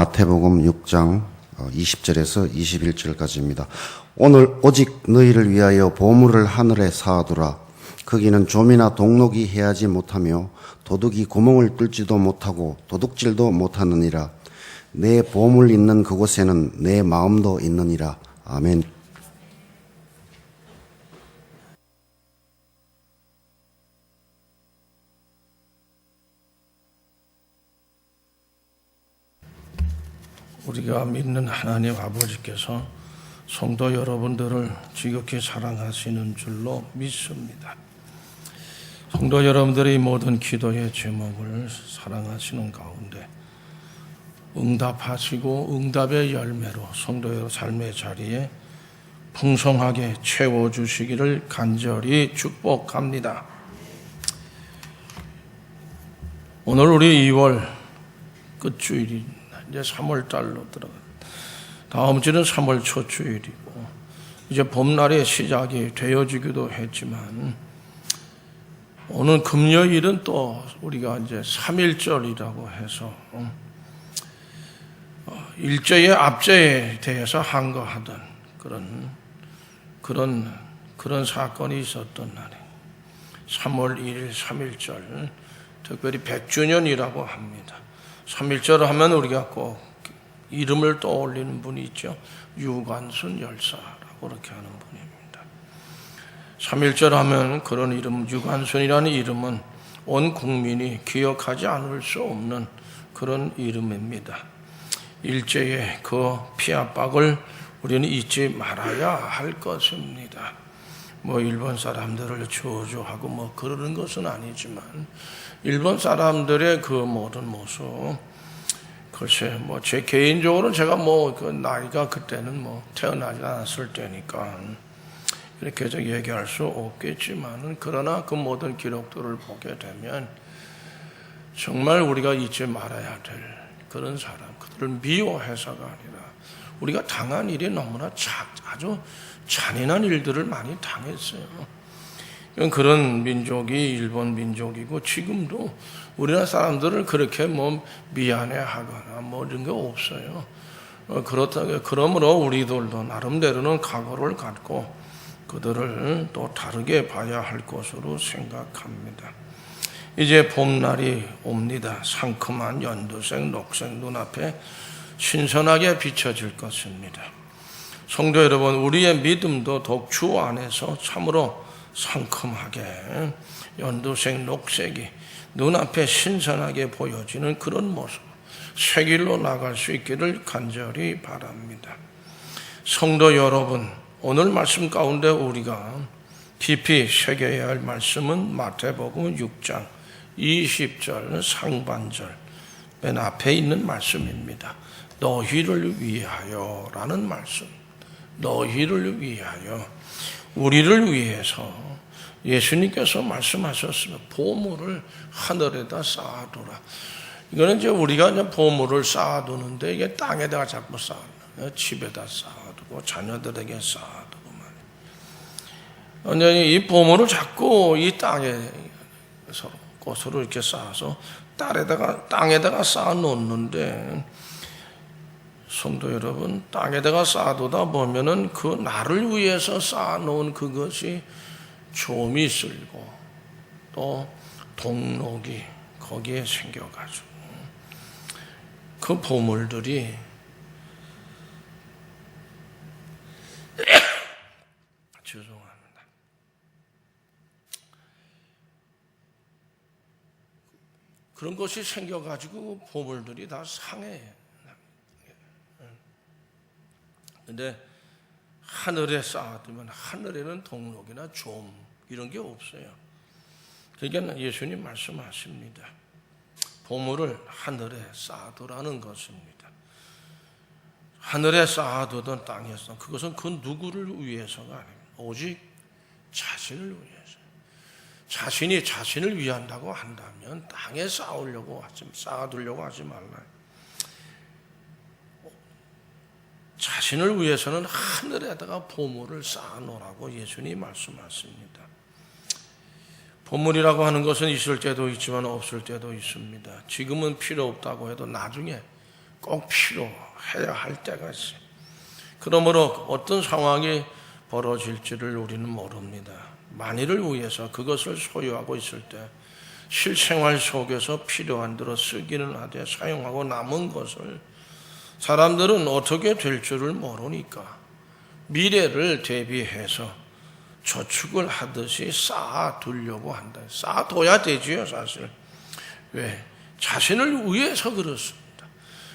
마태복음 6장 20절에서 21절까지입니다. 오늘 오직 너희를 위하여 보물을 하늘에 쌓아두라. 거기는 좀이나 동록이 해하지 못하며 도둑이 구멍을 뚫지도 못하고 도둑질도 못하느니라. 내 보물 있는 그곳에는 내 마음도 있느니라. 아멘. 우리가 믿는 하나님 아버지께서 성도 여러분들을 지극히 사랑하시는 줄로 믿습니다. 성도 여러분들의 모든 기도의 제목을 사랑하시는 가운데 응답하시고 응답의 열매로 성도의 삶의 자리에 풍성하게 채워주시기를 간절히 축복합니다. 오늘 우리 2월 끝주일이 이제 3월 달로 들어가. 다음 주는 3월 첫 주일이고 이제 봄날의 시작이 되어지기도 했지만 오늘 금요일은 또 우리가 이제 3.1절이라고 해서 일제의 압제에 대해서 항거하던 그런 사건이 있었던 날이 3월 1일 3.1절 특별히 100주년이라고 합니다. 3.1절 하면 우리가 꼭 이름을 떠올리는 분이 있죠. 유관순 열사라고 그렇게 하는 분입니다. 3.1절 하면 그런 이름, 유관순이라는 이름은 온 국민이 기억하지 않을 수 없는 그런 이름입니다. 일제의 그 피압박을 우리는 잊지 말아야 할 것입니다. 일본 사람들을 저주하고 그러는 것은 아니지만 일본 사람들의 그 모든 모습, 글쎄 제 개인적으로는 제가 그 나이가 그때는 태어나지 않았을 때니까 이렇게 얘기할 수 없겠지만은 그러나 그 모든 기록들을 보게 되면 정말 우리가 잊지 말아야 될 그런 사람, 그들을 미워해서가 아니라 우리가 당한 일이 너무나 아주 잔인한 일들을 많이 당했어요. 그런 민족이 일본 민족이고 지금도 우리나라 사람들을 그렇게 미안해하거나 이런 게 없어요. 그러므로 우리들도 나름대로는 각오를 갖고 그들을 또 다르게 봐야 할 것으로 생각합니다. 이제 봄날이 옵니다. 상큼한 연두색, 녹색 눈앞에 신선하게 비춰질 것입니다. 성도 여러분, 우리의 믿음도 더욱 주 안에서 참으로 상큼하게 연두색, 녹색이 눈앞에 신선하게 보여지는 그런 모습, 새 길로 나갈 수 있기를 간절히 바랍니다. 성도 여러분, 오늘 말씀 가운데 우리가 깊이 새겨야 할 말씀은 마태복음 6장 20절 상반절 맨 앞에 있는 말씀입니다. 너희를 위하여 라는 말씀. 너희를 위하여, 우리를 위해서 예수님께서 말씀하셨습니다. 보물을 하늘에다 쌓아두라. 이거는 이제 우리가 이제 보물을 쌓아두는데 이게 땅에다가 자꾸 쌓아두고 집에다 쌓아두고 자녀들에게 쌓아두고 말이에요. 이 보물을 자꾸 이 땅에 곳으로 이렇게 쌓아서 땅에다가 쌓아 놓는데 성도 여러분, 땅에다가 쌓아두다 보면은 그 나를 위해서 쌓아놓은 그것이 좀이 쓸고 또 동록이 거기에 생겨가지고 그 보물들이 죄송합니다. 그런 것이 생겨가지고 보물들이 다 상해요. 근데 하늘에 쌓아두면 하늘에는 동록이나 좀 이런 게 없어요. 그러니까 예수님 말씀하십니다. 보물을 하늘에 쌓아두라는 것입니다. 하늘에 쌓아두던 땅에서 그것은 그 누구를 위해서가 아닙니다. 오직 자신을 위해서. 자신이 자신을 위한다고 한다면 땅에 쌓아두려고 하지 말라요. 자신을 위해서는 하늘에다가 보물을 쌓아놓으라고 예수님이 말씀하십니다. 보물이라고 하는 것은 있을 때도 있지만 없을 때도 있습니다. 지금은 필요 없다고 해도 나중에 꼭 필요해야 할 때가 있어요. 그러므로 어떤 상황이 벌어질지를 우리는 모릅니다. 만일을 위해서 그것을 소유하고 있을 때 실생활 속에서 필요한 대로 쓰기는 하되 사용하고 남은 것을 사람들은 어떻게 될 줄을 모르니까 미래를 대비해서 저축을 하듯이 쌓아두려고 한다. 쌓아둬야 되지요, 사실. 왜? 자신을 위해서 그렇습니다.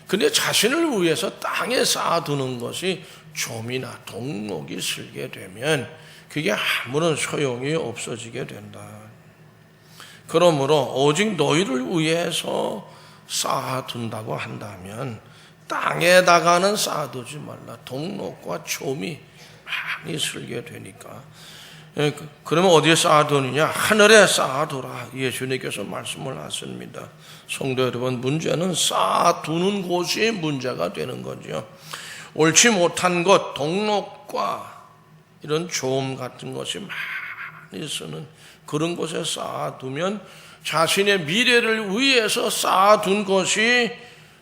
근데 자신을 위해서 땅에 쌓아두는 것이 좀이나 동록이 슬게 되면 그게 아무런 소용이 없어지게 된다. 그러므로 오직 너희를 위해서 쌓아둔다고 한다면 땅에다가는 쌓아두지 말라. 동록과 좀이 많이 슬게 되니까. 그러면 어디에 쌓아두느냐? 하늘에 쌓아두라. 예수님께서 말씀을 하십니다. 성도 여러분, 문제는 쌓아두는 곳이 문제가 되는 거죠. 옳지 못한 것, 동록과 이런 좀 같은 것이 많이 쓰는 그런 곳에 쌓아두면 자신의 미래를 위해서 쌓아둔 것이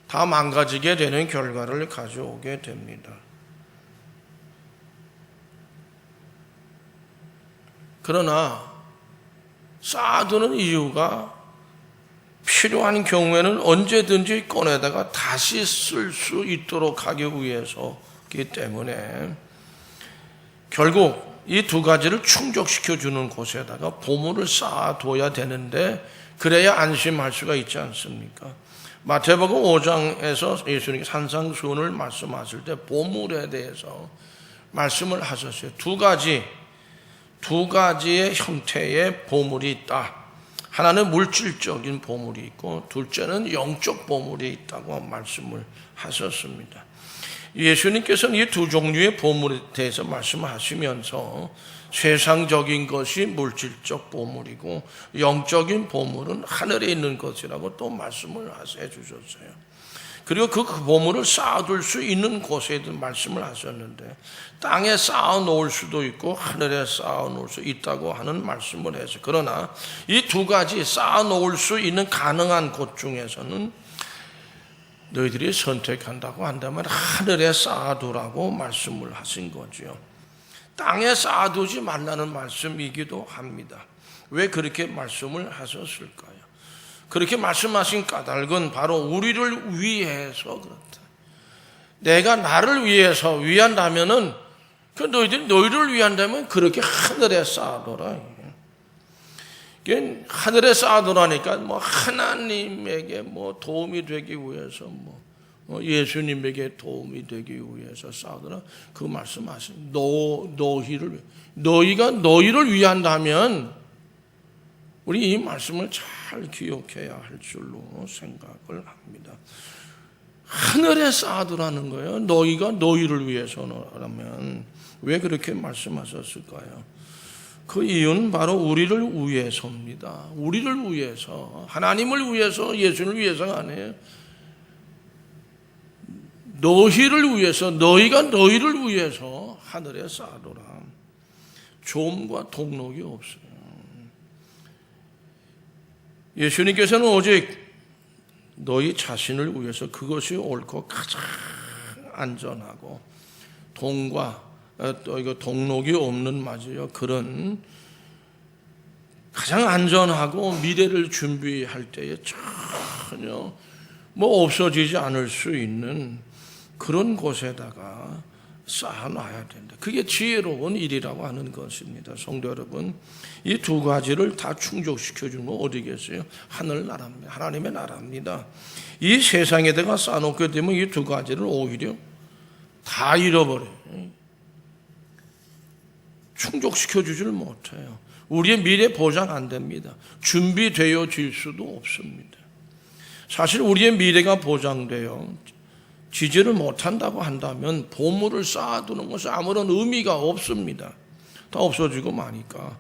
다 망가지게 되는 결과를 가져오게 됩니다. 그러나 쌓아두는 이유가 필요한 경우에는 언제든지 꺼내다가 다시 쓸 수 있도록 하기 위해서이기 때문에 결국 이 두 가지를 충족시켜주는 곳에다가 보물을 쌓아둬야 되는데 그래야 안심할 수가 있지 않습니까? 마태복음 5장에서 예수님이 산상수훈을 말씀하실 때 보물에 대해서 말씀을 하셨어요. 두 가지의 형태의 보물이 있다. 하나는 물질적인 보물이 있고 둘째는 영적 보물이 있다고 말씀을 하셨습니다. 예수님께서는 이 두 종류의 보물에 대해서 말씀하시면서 세상적인 것이 물질적 보물이고 영적인 보물은 하늘에 있는 것이라고 또 말씀을 해주셨어요. 그리고 그 보물을 쌓아둘 수 있는 곳에도 말씀을 하셨는데 땅에 쌓아놓을 수도 있고 하늘에 쌓아놓을 수 있다고 하는 말씀을 해서 그러나 이 두 가지 쌓아놓을 수 있는 가능한 곳 중에서는 너희들이 선택한다고 한다면 하늘에 쌓아두라고 말씀을 하신 거죠. 땅에 쌓아두지 말라는 말씀이기도 합니다. 왜 그렇게 말씀을 하셨을까요? 그렇게 말씀하신 까닭은 바로 우리를 위해서 그렇다. 내가 나를 위해서 위한다면은 그 너희를 위한다면 그렇게 하늘에 쌓아둬라. 하늘에 쌓아두라니까 뭐 하나님에게 뭐 도움이 되기 위해서 예수님에게 도움이 되기 위해서 쌓아두라 그 말씀하신 너희가 너희를 위한다면 우리 이 말씀을 잘 기억해야 할 줄로 생각을 합니다. 하늘에 쌓아두라는 거예요. 너희가 너희를 위해서라면 왜 그렇게 말씀하셨을까요? 그 이유는 바로 우리를 위해서입니다. 우리를 위해서, 하나님을 위해서, 예수를 위해서가 아니에요. 너희를 위해서, 너희가 너희를 위해서 하늘에 쌓아둬라. 좀과 동록이 없어요. 예수님께서는 오직 너희 자신을 위해서 그것이 옳고 가장 안전하고 돈과 또 이거 동록이 없는 맞아요. 그런 가장 안전하고 미래를 준비할 때에 전혀 없어지지 않을 수 있는 그런 곳에다가 쌓아놔야 된다. 그게 지혜로운 일이라고 하는 것입니다. 성도 여러분, 이 두 가지를 다 충족시켜주는 거 어디겠어요? 하늘나라입니다. 하나님의 나라입니다. 이 세상에다가 쌓아놓게 되면 이 두 가지를 오히려 다 잃어버려요. 충족시켜주지를 못해요. 우리의 미래 보장 안 됩니다. 준비되어질 수도 없습니다. 사실 우리의 미래가 보장되어 지지를 못한다고 한다면 보물을 쌓아두는 것은 아무런 의미가 없습니다. 다 없어지고 마니까.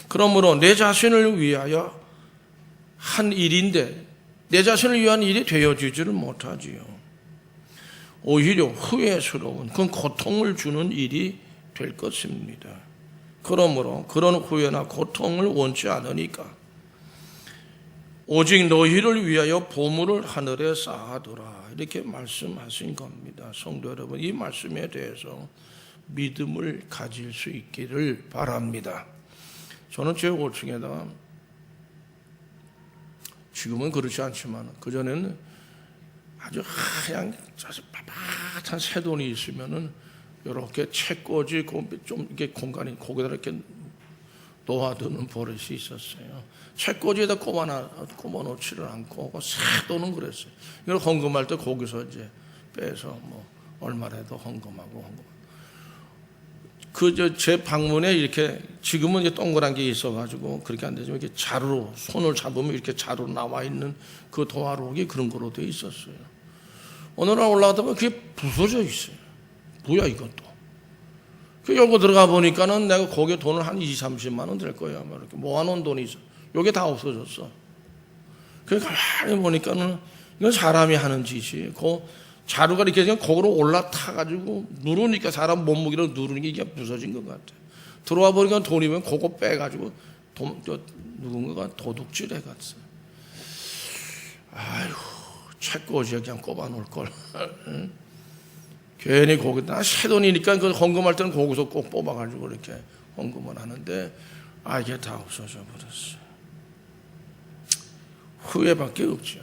그러므로 내 자신을 위하여 한 일인데 내 자신을 위한 일이 되어지지를 못하지요. 오히려 후회스러운 그런 고통을 주는 일이 될 것입니다. 그러므로 그런 후회나 고통을 원치 않으니까 오직 너희를 위하여 보물을 하늘에 쌓아두라. 이렇게 말씀하신 겁니다. 성도 여러분, 이 말씀에 대해서 믿음을 가질 수 있기를 바랍니다. 저는 제 5층에다가, 지금은 그렇지 않지만 그전에는 아주 하얀 아주 빳빳한 새 돈이 있으면은 이렇게 책꽂이 좀 이게 공간이 거기다 이렇게 놓아두는 버릇이 있었어요. 책꽂이에다 꼽아놓지를 않고 새 돈은 그랬어요. 이걸 헌금할 때 거기서 이제 빼서 뭐 얼마라도 헌금하고. 제 방문에 이렇게 지금은 이제 동그란 게 있어가지고 그렇게 안 되지만 이렇게 자루로 손을 잡으면 이렇게 자루로 나와 있는 그 도화록이 그런 거로 돼 있었어요. 어느 날 올라가다 보면 그게 부서져 있어요. 뭐야 이것도. 그 요거 들어가 보니까는 내가 거기에 돈을 한 20-30만 원 될 거예요. 아마 이렇게 모아놓은 돈이 있어. 요게 다 없어졌어. 그러니까 가만히 보니까는 이건 사람이 하는 짓이 그 자루가 이렇게 그냥 거기로 올라타가지고 누르니까 사람 몸무게로 누르니까 이게 부서진 것 같아. 들어와 보니까 돈이면 그거 빼가지고 누군가가 도둑질 해갔어. 아이고, 책꽂이에 그냥 꼽아놓을 걸. 괜히 거기다 새 돈이니까 그 헌금할 때는 거기서 꼭 뽑아가지고 이렇게 헌금을 하는데 이게 다 없어져 버렸어. 후회밖에 없죠.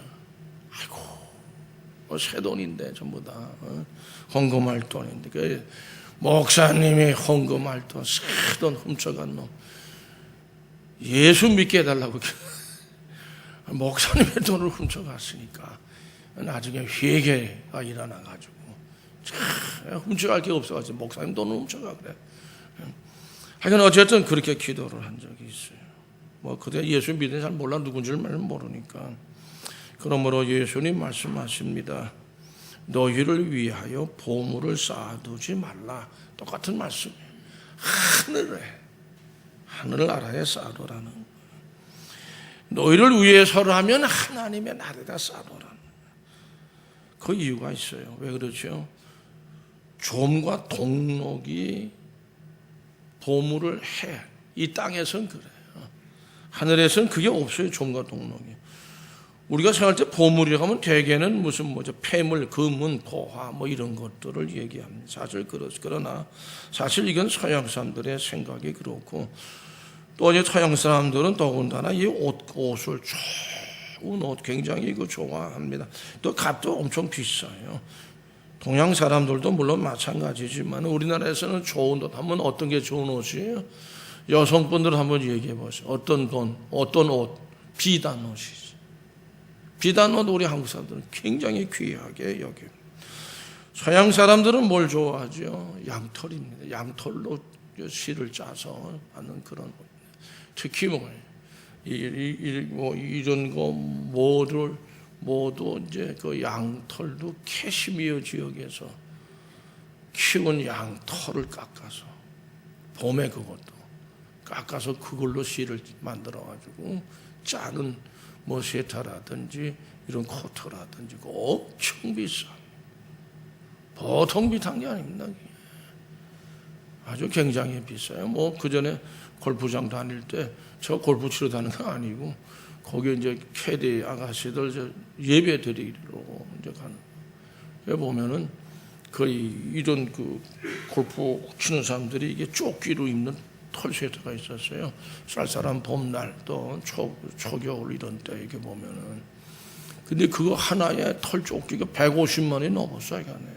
아이고, 새 돈인데 전부 다 헌금할 돈인데 그 목사님이 헌금할 돈 새 돈 훔쳐간 놈 예수 믿게 해달라고 목사님의 돈을 훔쳐갔으니까 나중에 회개가 일어나가지고 훔쳐갈 게 없어가지고 목사님 돈을 훔쳐가 그래. 하여간 어쨌든 그렇게 기도를 한 적이 있어요. 뭐 그때 예수 믿는 잘 몰라 누군지를 모르니까. 그러므로 예수님 말씀하십니다. 너희를 위하여 보물을 쌓아두지 말라. 똑같은 말씀이에요. 하늘나라에 쌓아두라는. 너희를 위해서라면 하나님의 나라에다 쌓아두라는. 그 이유가 있어요. 왜 그렇죠? 좀과 동록이 보물을 해. 이 땅에선 그래요. 하늘에서는 그게 없어요. 좀과 동록이. 우리가 생각할 때 보물이라고 하면 대개는 무슨 폐물, 금은, 보화 뭐 이런 것들을 얘기합니다. 사실 그러나 사실 이건 서양 사람들의 생각이 그렇고 또 이제 서양 사람들은 더군다나 이 옷을 좋은 옷 굉장히 좋아합니다. 또 값도 엄청 비싸요. 동양 사람들도 물론 마찬가지지만 우리나라에서는 좋은 옷 하면 어떤 게 좋은 옷이에요? 여성분들 한번 얘기해 보세요. 어떤 돈, 어떤 옷? 비단 옷이지. 비단 옷 우리 한국 사람들은 굉장히 귀하게 여깁니다. 서양 사람들은 뭘 좋아하죠? 양털입니다. 양털로 실을 짜서 하는 그런 옷. 특히 이런 거 모두 이제 그 양털도 캐시미어 지역에서 키운 양털을 깎아서 봄에 그것도 깎아서 그걸로 실을 만들어가지고 짜는 세타라든지 이런 코트라든지 엄청 비싸. 보통 비싼 게 아닙니다. 아주 굉장히 비싸요. 그 전에 골프장 다닐 때 저 골프 치러 다니는 건 아니고 거기 이제 캐디 아가씨들 예배 드리러 이제 가는. 여기 보면은 거의 이런 골프 치는 사람들이 이게 조끼로 입는 털 세트가 있었어요. 쌀쌀한 봄날 또 초겨울 이런 때 이렇게 보면은. 근데 그거 하나에 털 조끼가 150만 원이 넘었어, 이거네.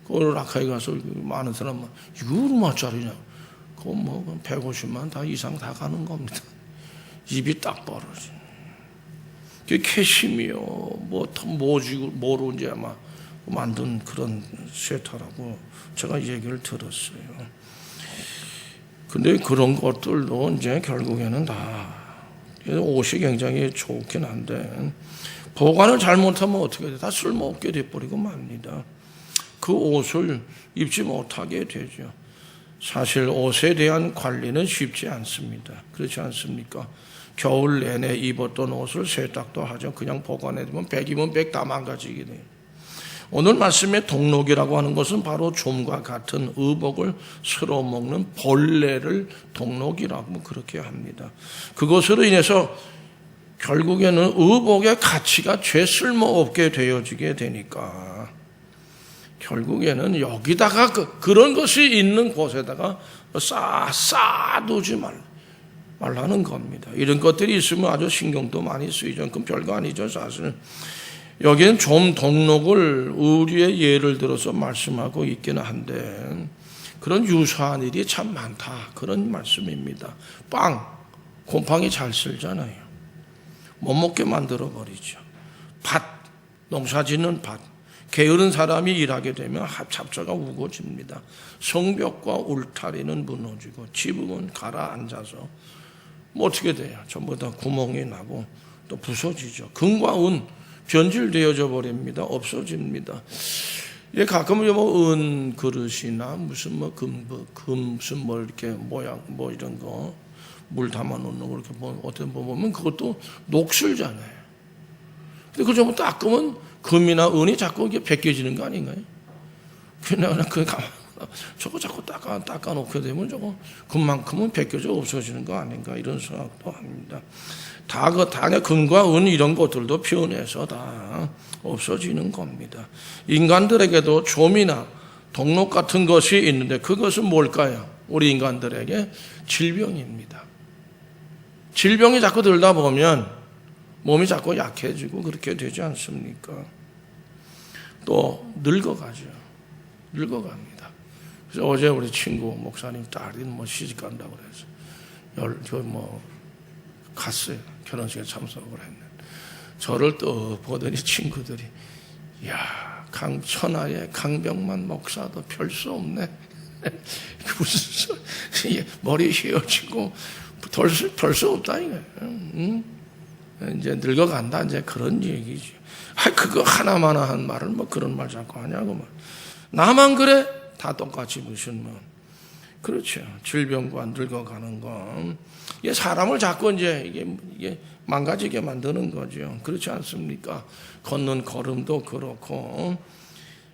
그 라카에 가서 많은 사람은 이거 얼마짜리냐? 그거 150만 원 다 이상 다 가는 겁니다. 입이 딱 벌어지. 그게 캐시미어 모로 이제 아마 만든 그런 세타라고 제가 얘기를 들었어요. 근데 그런 것들도 이제 결국에는 다 옷이 굉장히 좋긴 한데 보관을 잘못하면 어떻게 돼? 다 쓸모없게 돼버리고 맙니다. 그 옷을 입지 못하게 되죠. 사실 옷에 대한 관리는 쉽지 않습니다. 그렇지 않습니까? 겨울 내내 입었던 옷을 세탁도 하죠. 그냥 보관해두면 100이면 100 다 망가지게 돼요. 오늘 말씀의 동록이라고 하는 것은 바로 좀과 같은 의복을 쓸어 먹는 벌레를 동록이라고 그렇게 합니다. 그것으로 인해서 결국에는 의복의 가치가 죄 쓸모없게 되어지게 되니까 결국에는 여기다가 그런 것이 있는 곳에다가 쌓아두지 말라는 겁니다. 이런 것들이 있으면 아주 신경도 많이 쓰이죠. 그건 별거 아니죠, 사실. 여기는 좀 동록을 의류의 예를 들어서 말씀하고 있기는 한데 그런 유사한 일이 참 많다, 그런 말씀입니다. 곰팡이 잘 쓸잖아요. 못 먹게 만들어 버리죠. 밭, 농사 짓는 밭, 게으른 사람이 일하게 되면 잡초가 우거집니다. 성벽과 울타리는 무너지고 지붕은 가라앉아서 뭐 어떻게 돼요? 전부 다 구멍이 나고 또 부서지죠. 금과 은 변질되어져 버립니다. 없어집니다. 예, 가끔은 뭐 은 그릇이나 무슨 뭐 무슨 뭐 이렇게 모양 뭐 이런 거 물 담아 놓는 거 이렇게 어떤 보면 그것도 녹슬잖아요. 근데 그거 좀 닦으면 금이나 은이 자꾸 이게 벗겨지는 거 아닌가요? 그냥 저거 자꾸 닦아 놓게 되면 저거 금만큼은 벗겨져 없어지는 거 아닌가, 이런 생각도 합니다. 다 금과 은 이런 것들도 변해서 다 없어지는 겁니다. 인간들에게도 좀이나 동록 같은 것이 있는데 그것은 뭘까요? 우리 인간들에게 질병입니다. 질병이 자꾸 들다 보면 몸이 자꾸 약해지고 그렇게 되지 않습니까? 또 늙어갑니다. 그래서 어제 우리 친구 목사님 딸이 뭐 시집 간다고 그래서 갔어요. 결혼식에 참석을 했는데 저를 또 보더니 친구들이, 야, 천하의 강병만 목사도 별 수 없네. 무슨 소리, 머리 휘어지고 덜 수 없다 이거예요. 이제 늙어간다, 이제 그런 얘기죠. 그거 하나마나 한 말을 뭐 그런 말 자꾸 하냐고 말. 나만 그래? 다 똑같이 무슨 뭐. 그렇죠. 질병과 늙어가는 거. 이게 사람을 자꾸 이제 이게 망가지게 만드는 거죠. 그렇지 않습니까? 걷는 걸음도 그렇고.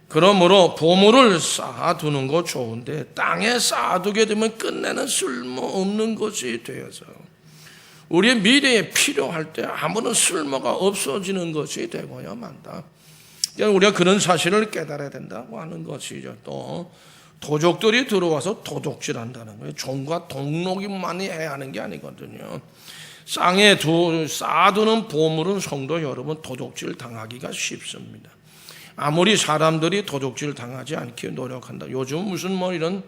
그러므로 보물을 쌓아두는 거 좋은데 땅에 쌓아두게 되면 끝내는 쓸모없는 것이 되어서 우리의 미래에 필요할 때 아무런 쓸모가 없어지는 것이 되고야 만다. 우리가 그런 사실을 깨달아야 된다고 하는 것이죠. 또 도적들이 들어와서 도둑질한다는 거예요. 종과 동록이만이 해야 하는 게 아니거든요. 땅에 쌓아두는 보물은 성도 여러분 도둑질 당하기가 쉽습니다. 아무리 사람들이 도둑질 당하지 않게 노력한다. 요즘 무슨 뭐 이런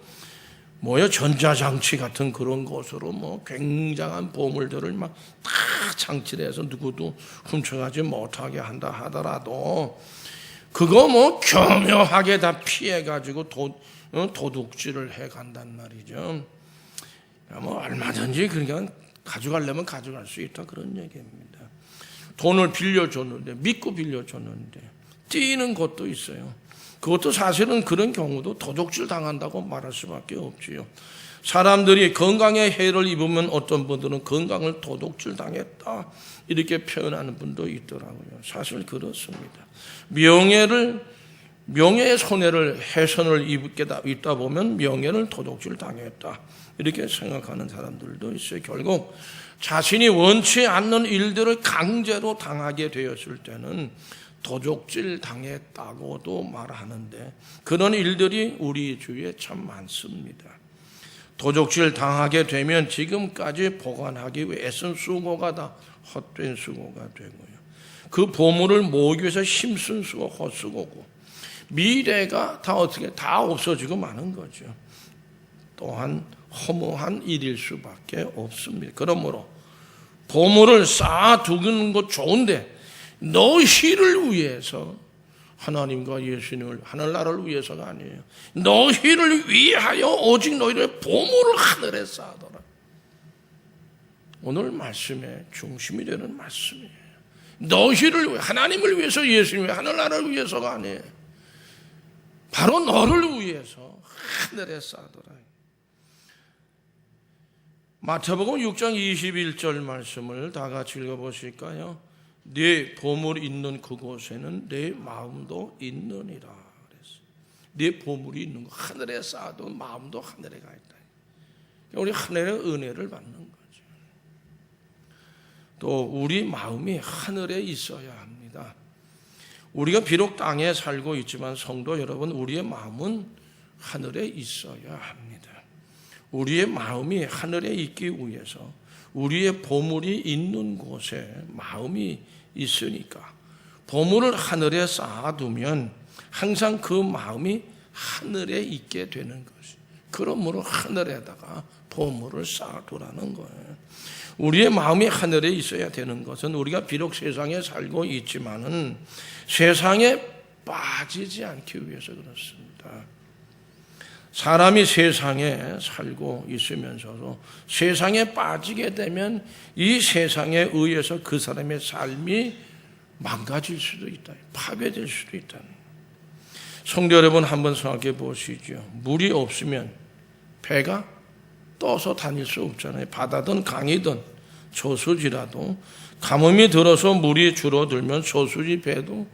전자장치 같은 그런 것으로 뭐 굉장한 보물들을 막 다 장치해서 누구도 훔쳐가지 못하게 한다 하더라도 그거 뭐 교묘하게 다 피해가지고 도둑질을 해간단 말이죠. 뭐 얼마든지 그냥 가져가려면 가져갈 수 있다, 그런 얘기입니다. 돈을 빌려줬는데, 믿고 빌려줬는데 뛰는 것도 있어요. 그것도 사실은 그런 경우도 도둑질 당한다고 말할 수밖에 없지요. 사람들이 건강에 해를 입으면 어떤 분들은 건강을 도둑질 당했다 이렇게 표현하는 분도 있더라고요. 사실 그렇습니다. 명예의 손해를 훼손을 입다 보면 명예를 도둑질 당했다 이렇게 생각하는 사람들도 있어요. 결국 자신이 원치 않는 일들을 강제로 당하게 되었을 때는 도둑질 당했다고도 말하는데 그런 일들이 우리 주위에 참 많습니다. 도둑질 당하게 되면 지금까지 보관하기 위해 애쓴 수고가 다 헛된 수고가 되고요. 그 보물을 모으기 위해서 힘쓴 수고 헛수고고 미래가 다 없어지고 마는 거죠. 또한 허무한 일일 수밖에 없습니다. 그러므로 보물을 쌓아두는 것 좋은데 너희를 위해서, 하나님과 예수님을 하늘나라를 위해서가 아니에요. 너희를 위하여 오직 너희를 보물을 하늘에 쌓아둬라. 오늘 말씀의 중심이 되는 말씀이에요. 너희를 위해, 하나님을 위해서, 예수님을 하늘나라를 위해서가 아니에요. 바로 너를 위해서 하늘에 쌓아둬라. 마태복음 6장 21절 말씀을 다 같이 읽어보실까요? 네 보물이 있는 그곳에는 내 마음도 있느니라 그랬어요. 네 보물이 있는 거 하늘에 쌓아도 마음도 하늘에 가 있다. 우리 하늘의 은혜를 받는 거죠. 또 우리 마음이 하늘에 있어야 합니다. 우리가 비록 땅에 살고 있지만 성도 여러분, 우리의 마음은 하늘에 있어야 합니다. 우리의 마음이 하늘에 있기 위해서 우리의 보물이 있는 곳에 마음이 있으니까 보물을 하늘에 쌓아두면 항상 그 마음이 하늘에 있게 되는 것이. 그러므로 하늘에다가 보물을 쌓아두라는 거예요. 우리의 마음이 하늘에 있어야 되는 것은 우리가 비록 세상에 살고 있지만은 세상에 빠지지 않기 위해서 그렇습니다. 사람이 세상에 살고 있으면서도 세상에 빠지게 되면 이 세상에 의해서 그 사람의 삶이 망가질 수도 있다. 파괴될 수도 있다. 성도 여러분, 한번 생각해 보시죠. 물이 없으면 배가 떠서 다닐 수 없잖아요. 바다든 강이든 저수지라도 가뭄이 들어서 물이 줄어들면 저수지 배도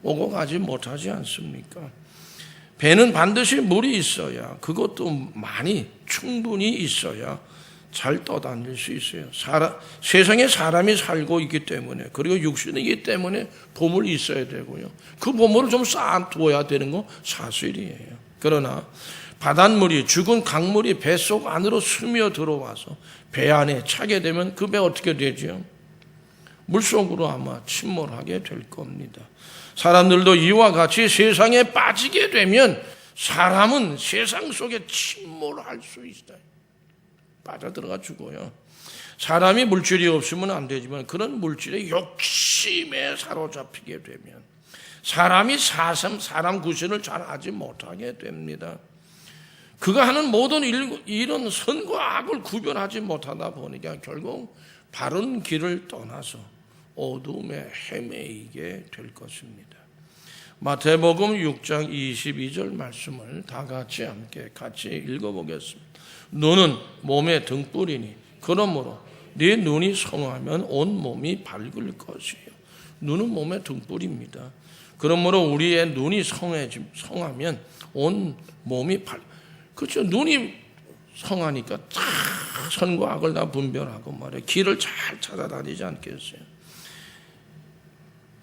오고 가지 못하지 않습니까? 배는 반드시 물이 있어야, 그것도 많이 충분히 있어야 잘 떠다닐 수 있어요. 세상에 사람이 살고 있기 때문에, 그리고 육신이기 때문에 보물이 있어야 되고요. 그 보물을 좀 쌓아두어야 되는 거 사실이에요. 그러나 바닷물이, 죽은 강물이 뱃속 안으로 스며 들어와서 배 안에 차게 되면 그 배 어떻게 되죠? 물속으로 아마 침몰하게 될 겁니다. 사람들도 이와 같이 세상에 빠지게 되면 사람은 세상 속에 침몰할 수 있어요. 빠져들어가 죽어요. 사람이 물질이 없으면 안 되지만 그런 물질의 욕심에 사로잡히게 되면 사람이 사람 구실을 잘 하지 못하게 됩니다. 그가 하는 모든 일은 선과 악을 구별하지 못하다 보니까 결국 바른 길을 떠나서 어둠에 헤매이게 될 것입니다. 마태복음 6장 22절 말씀을 다 같이 읽어보겠습니다. 눈은 몸의 등불이니 그러므로 네 눈이 성하면 온 몸이 밝을 것이에요. 눈은 몸의 등불입니다. 그러므로 우리의 눈이 성하면 온 몸이 그렇죠. 눈이 성하니까 다 선과 악을 다 분별하고 말이에요. 길을 잘 찾아다니지 않겠어요.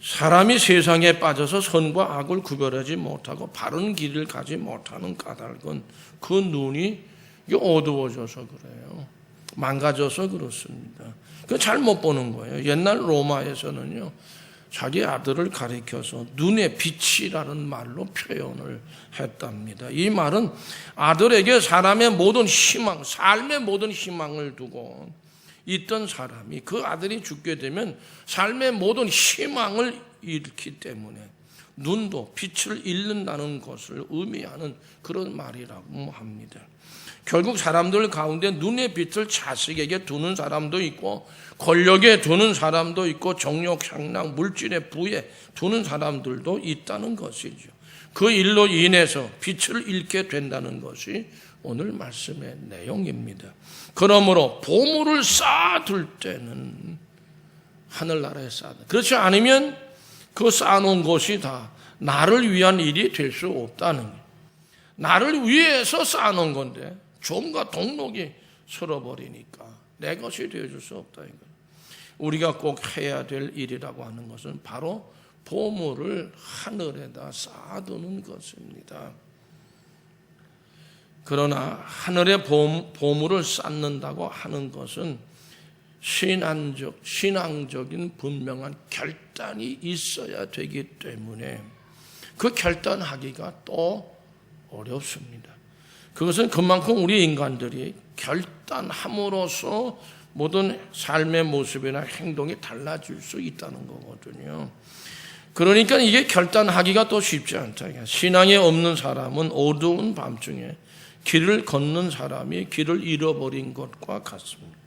사람이 세상에 빠져서 선과 악을 구별하지 못하고 바른 길을 가지 못하는 까닭은 그 눈이 어두워져서 그래요. 망가져서 그렇습니다. 그 잘 못 보는 거예요. 옛날 로마에서는요, 자기 아들을 가리켜서 눈의 빛이라는 말로 표현을 했답니다. 이 말은 아들에게 사람의 모든 희망, 삶의 모든 희망을 두고 있던 사람이 그 아들이 죽게 되면 삶의 모든 희망을 잃기 때문에 눈도 빛을 잃는다는 것을 의미하는 그런 말이라고 합니다. 결국 사람들 가운데 눈의 빛을 자식에게 두는 사람도 있고 권력에 두는 사람도 있고 정욕, 향락, 물질의 부에 두는 사람들도 있다는 것이죠. 그 일로 인해서 빛을 잃게 된다는 것이 오늘 말씀의 내용입니다. 그러므로 보물을 쌓아둘 때는 하늘나라에 쌓아둔다. 그렇지 않으면 그 쌓아놓은 것이 다 나를 위한 일이 될 수 없다는 거예요. 나를 위해서 쌓아놓은 건데 좀과 동록이 쓸어버리니까 내 것이 되어줄 수 없다. 우리가 꼭 해야 될 일이라고 하는 것은 바로 보물을 하늘에다 쌓아두는 것입니다. 그러나 하늘에 보물을 쌓는다고 하는 것은 신앙적인 분명한 결단이 있어야 되기 때문에 그 결단하기가 또 어렵습니다. 그것은 그만큼 우리 인간들이 결단함으로써 모든 삶의 모습이나 행동이 달라질 수 있다는 거거든요. 그러니까 이게 결단하기가 또 쉽지 않다. 신앙이 없는 사람은 어두운 밤중에 길을 걷는 사람이 길을 잃어버린 것과 같습니다.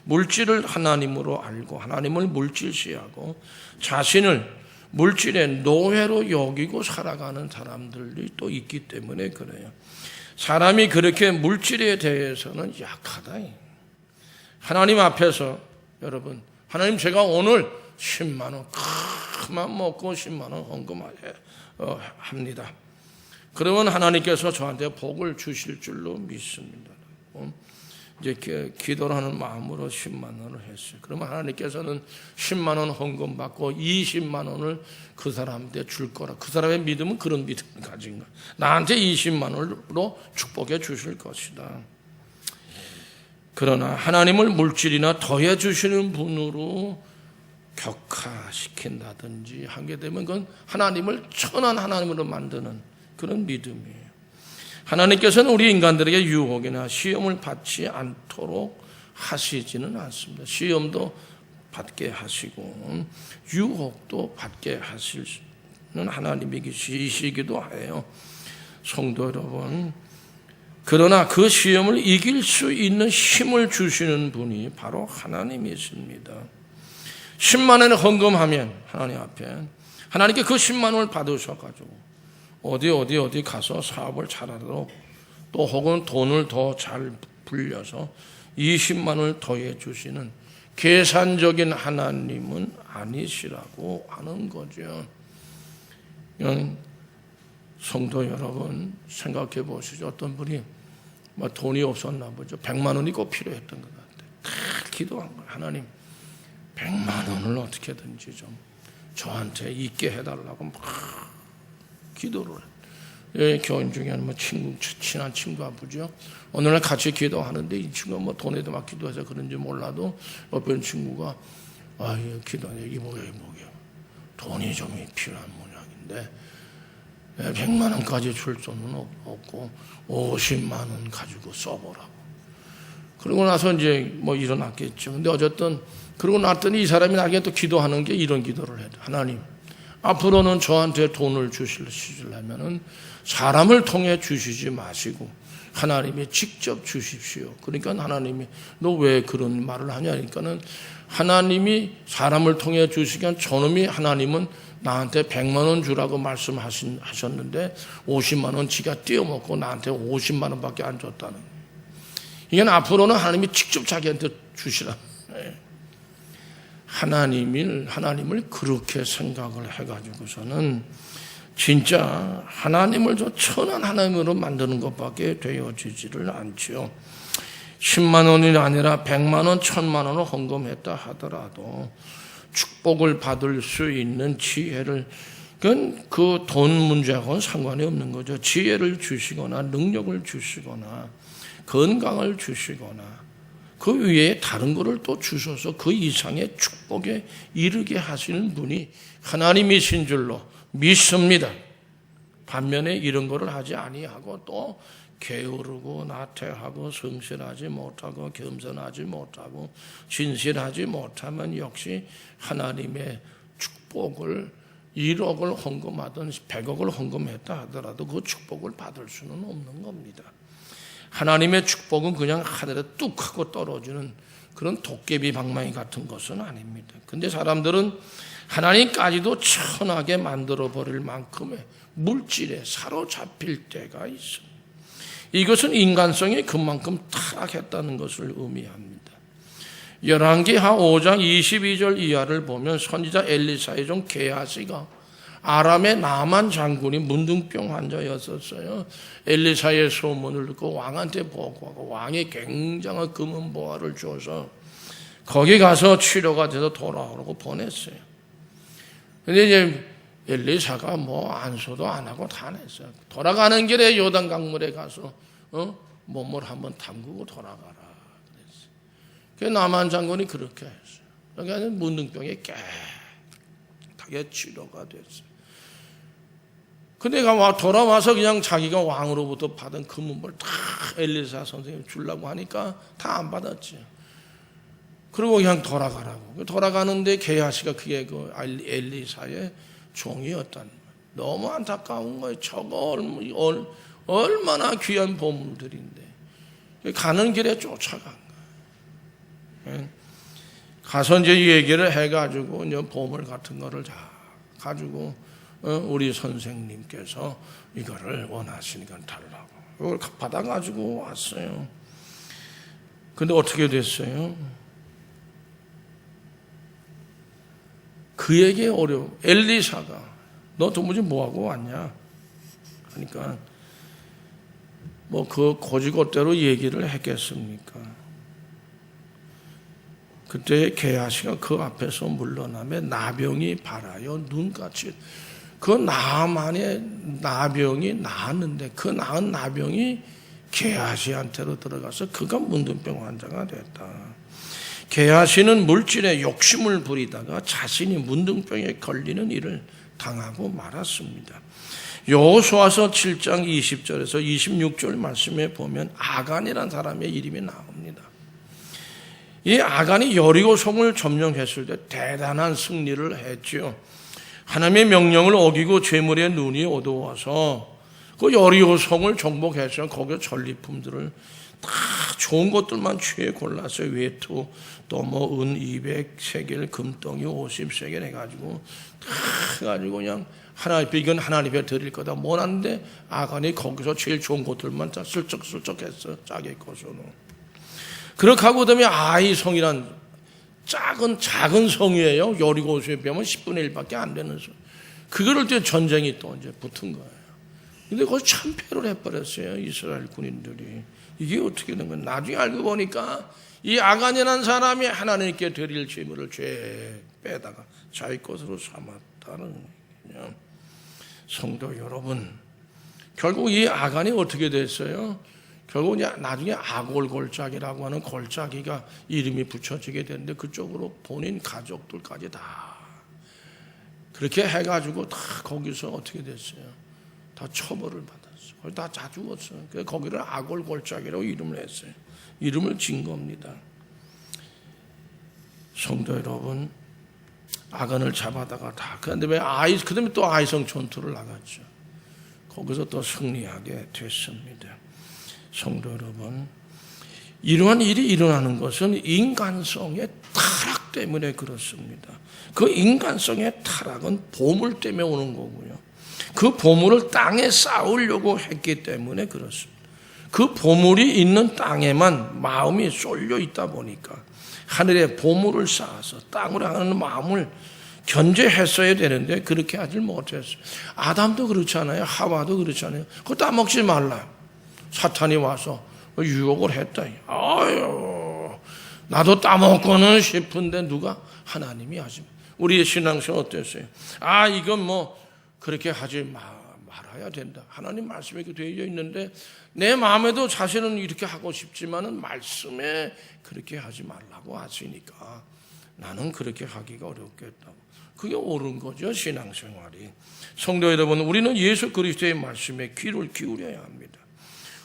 물질을 하나님으로 알고 하나님을 물질시하고 자신을 물질의 노예로 여기고 살아가는 사람들이 또 있기 때문에 그래요. 사람이 그렇게 물질에 대해서는 약하다. 하나님 앞에서 여러분, 하나님 제가 오늘 10만 원 그만 먹고 10만 원 헌금합니다. 그러면 하나님께서 저한테 복을 주실 줄로 믿습니다. 이제 기도를 하는 마음으로 10만 원을 했어요. 그러면 하나님께서는 10만 원 헌금 받고 20만 원을 그 사람한테 줄 거라. 그 사람의 믿음은 그런 믿음을 가진 거야. 나한테 20만 원으로 축복해 주실 것이다. 그러나 하나님을 물질이나 더해 주시는 분으로 격화시킨다든지 하게 되면 그건 하나님을 천한 하나님으로 만드는 그런 믿음이에요. 하나님께서는 우리 인간들에게 유혹이나 시험을 받지 않도록 하시지는 않습니다. 시험도 받게 하시고 유혹도 받게 하시는 하나님이시기도 해요. 성도 여러분, 그러나 그 시험을 이길 수 있는 힘을 주시는 분이 바로 하나님이십니다. 10만 원을 헌금하면 하나님 앞에 하나님께 그 10만 원을 받으셔가지고 어디 가서 사업을 잘하도록 또 혹은 돈을 더 잘 불려서 20만 원을 더해 주시는 계산적인 하나님은 아니시라고 하는 거죠. 성도 여러분 생각해 보시죠. 어떤 분이 돈이 없었나 보죠. 100만 원이 꼭 필요했던 것 같아요. 기도한 거예요. 하나님 100만 원을 어떻게든지 좀 저한테 있게 해달라고 막 기도를 해요. 교인 중에 친한 친구 아버지요. 어느 날 같이 기도하는데 이 친구가 돈에도 막 기도해서 그런지 몰라도 옆에 친구가 기도하냐 이모야 돈이 좀 필요한 모양인데 100만 원까지 줄 돈은 없고 50만 원 가지고 써보라고. 그러고 나서 이제 일어났겠죠. 근데 어쨌든 그러고 났더니 이 사람이 나에게 또 기도하는 게 이런 기도를 해요. 하나님, 앞으로는 저한테 돈을 주시려면은 사람을 통해 주시지 마시고 하나님이 직접 주십시오. 그러니까 하나님이 너 왜 그런 말을 하냐니까는 하나님이 사람을 통해 주시기엔 저놈이 하나님은 나한테 100만 원 주라고 말씀하셨는데 50만 원 지가 떼어먹고 나한테 50만 원밖에 안 줬다는 거예요. 이건 앞으로는 하나님이 직접 자기한테 주시라. 하나님을 그렇게 생각을 해가지고서는 진짜 하나님을 저 천한 하나님으로 만드는 것밖에 되어지지를 않죠. 10만 원이 아니라 100만 원, 1000만 원을 헌금했다 하더라도 축복을 받을 수 있는 지혜를, 그건 그 돈 문제하고는 상관이 없는 거죠. 지혜를 주시거나 능력을 주시거나 건강을 주시거나 그 위에 다른 거를 또 주셔서 그 이상의 축복에 이르게 하시는 분이 하나님이신 줄로 믿습니다. 반면에 이런 거를 하지 아니하고 또 게으르고 나태하고 성실하지 못하고 겸손하지 못하고 진실하지 못하면 역시 하나님의 축복을 1억을 헌금하든 100억을 헌금했다 하더라도 그 축복을 받을 수는 없는 겁니다. 하나님의 축복은 그냥 하늘에 뚝 하고 떨어지는 그런 도깨비 방망이 같은 것은 아닙니다. 근데 사람들은 하나님까지도 천하게 만들어버릴 만큼의 물질에 사로잡힐 때가 있습니다. 이것은 인간성이 그만큼 타락했다는 것을 의미합니다. 열왕기하 5장 22절 이하를 보면 선지자 엘리사의 종 게하시가 아람의 나만 장군이 문둥병 환자였었어요. 엘리사의 소문을 듣고 왕한테 보고하고 왕이 굉장한 금은 보화를 줘서 거기 가서 치료가 돼서 돌아오라고 보냈어요. 근데 이제 엘리사가 안수도 안 하고 다 냈어요. 돌아가는 길에 요단 강물에 가서 몸을 한번 담그고 돌아가라 그랬어요. 그 나만 장군이 그렇게 했어요. 그러니까 문둥병이 깨끗하게 치료가 됐어요. 근데 돌아와서 그냥 자기가 왕으로부터 받은 금은볼 다 엘리사 선생님 주려고 하니까 다 안 받았지. 그리고 그냥 돌아가라고. 돌아가는데 게하시가 그게 그 엘리사의 종이었다는 거예요. 너무 안타까운 거예요. 저거 얼마나 귀한 보물들인데. 가는 길에 쫓아간 거예요. 가서 이제 얘기를 해가지고 이제 보물 같은 거를 다 가지고 우리 선생님께서 이거를 원하시니까 달라고. 이걸 받아가지고 왔어요. 근데 어떻게 됐어요? 그에게 엘리사가 너 도무지 뭐하고 왔냐? 그러니까 그 고지것대로 얘기를 했겠습니까? 그때 게하시가 그 앞에서 물러나며 나병이 발하여 눈같이, 그 나만의 나병이 나았는데 그 나은 나병이 게하시한테로 들어가서 그가 문둥병 환자가 됐다. 게하시는 물질에 욕심을 부리다가 자신이 문둥병에 걸리는 일을 당하고 말았습니다. 여호수아서 7장 20절에서 26절 말씀에 보면 아간이라는 사람의 이름이 나옵니다. 이 아간이 여리고 성을 점령했을 때 대단한 승리를 했죠. 하나님의 명령을 어기고 재물의 눈이 어두워서 그 여리고 성을 정복해서 거기에 전리품들을 다 좋은 것들만 취해 골랐어요. 외투, 또 뭐 은 200세겔, 금덩이 50세겔 해가지고 다 해가지고 그냥 하나님 앞에, 이건 하나님 앞에 드릴 거다 못하는데 아간이 거기서 제일 좋은 것들만 다 슬쩍슬쩍 했어. 자기 것으로. 그렇게 하고 그다음에 아이 성이란 작은 성이에요. 여리고성에 비하면 10분의 1밖에 안 되는 성. 그거를 또 전쟁이 또 이제 붙은 거예요. 근데 거기 참패를 해버렸어요. 이스라엘 군인들이. 이게 어떻게 된 거예요? 나중에 알고 보니까 이 아간이라는 사람이 하나님께 드릴 재물을 죄 빼다가 자기 것으로 삼았다는 거예요. 성도 여러분, 결국 이 아간이 어떻게 됐어요? 결국 나중에 아골골짜기라고 하는 골짜기가 이름이 붙여지게 됐는데 그쪽으로 본인 가족들까지 다 그렇게 해가지고 다 거기서 어떻게 됐어요? 다 처벌을 받았어요. 거의 다 죽었어요. 그래서 거기를 아골골짜기라고 이름을 했어요. 이름을 진 겁니다. 성도 여러분, 아간을 잡아다가 다. 그런데 그다음에 또 아이성 전투를 나갔죠. 거기서 또 승리하게 됐습니다. 성도 여러분, 이러한 일이 일어나는 것은 인간성의 타락 때문에 그렇습니다. 그 인간성의 타락은 보물 때문에 오는 거고요. 그 보물을 땅에 쌓으려고 했기 때문에 그렇습니다. 그 보물이 있는 땅에만 마음이 쏠려 있다 보니까 하늘에 보물을 쌓아서 땅으로 향하는 마음을 견제했어야 되는데 그렇게 하질 못했어요. 아담도 그렇잖아요. 하와도 그렇잖아요. 그거 따먹지 말라. 사탄이 와서 유혹을 했다. 아유, 나도 따먹고는 싶은데 누가? 하나님이 하지. 우리의 신앙생활 어땠어요? 이건 뭐 그렇게 하지 말아야 된다. 하나님 말씀에 이렇게 되어 있는데 내 마음에도 사실은 이렇게 하고 싶지만은 말씀에 그렇게 하지 말라고 하시니까 나는 그렇게 하기가 어렵겠다고. 그게 옳은 거죠, 신앙생활이. 성도 여러분, 우리는 예수 그리스도의 말씀에 귀를 기울여야 합니다.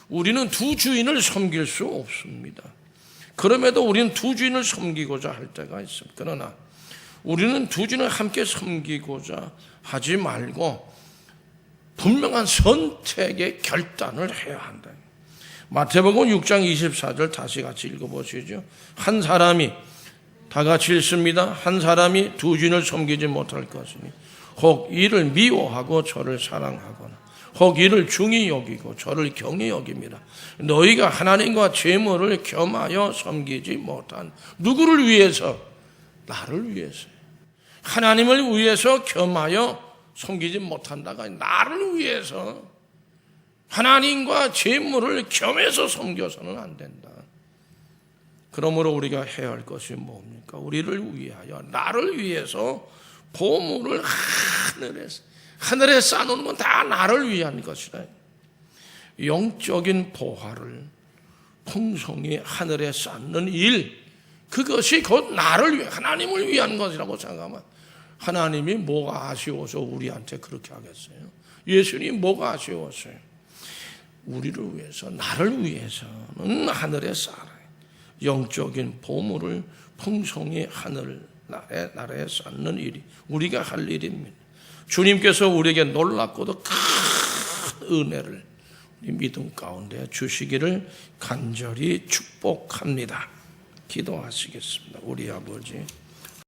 우리는 두 주인을 섬길 수 없습니다. 그럼에도 우리는 두 주인을 섬기고자 할 때가 있습니다. 그러나 우리는 두 주인을 함께 섬기고자 하지 말고 분명한 선택의 결단을 해야 한다. 마태복음 6장 24절 다시 같이 읽어보시죠. 한 사람이 다 같이 읽습니다. 한 사람이 두 주인을 섬기지 못할 것이니 혹 이를 미워하고 저를 사랑하거나 혹 이를 중히 여기고 저를 경히 여깁니다. 너희가 하나님과 재물을 겸하여 섬기지 못한 누구를 위해서? 나를 위해서요. 하나님을 위해서 겸하여 섬기지 못한다가 나를 위해서 하나님과 재물을 겸해서 섬겨서는 안 된다. 그러므로 우리가 해야 할 것이 뭡니까? 우리를 위하여, 나를 위해서 보물을 하늘에 쌓아놓는 건 다 나를 위한 것이다. 영적인 보화를 풍성히 하늘에 쌓는 일, 그것이 곧 나를 위해, 하나님을 위한 것이라고 생각하면 하나님이 뭐가 아쉬워서 우리한테 그렇게 하겠어요? 예수님 뭐가 아쉬웠어요? 우리를 위해서, 나를 위해서는 하늘에 쌓아라. 영적인 보물을 풍성히 나라에 쌓는 일이 우리가 할 일입니다. 주님께서 우리에게 놀랍고도 큰 은혜를 우리 믿음 가운데 주시기를 간절히 축복합니다. 기도하시겠습니다. 우리 아버지,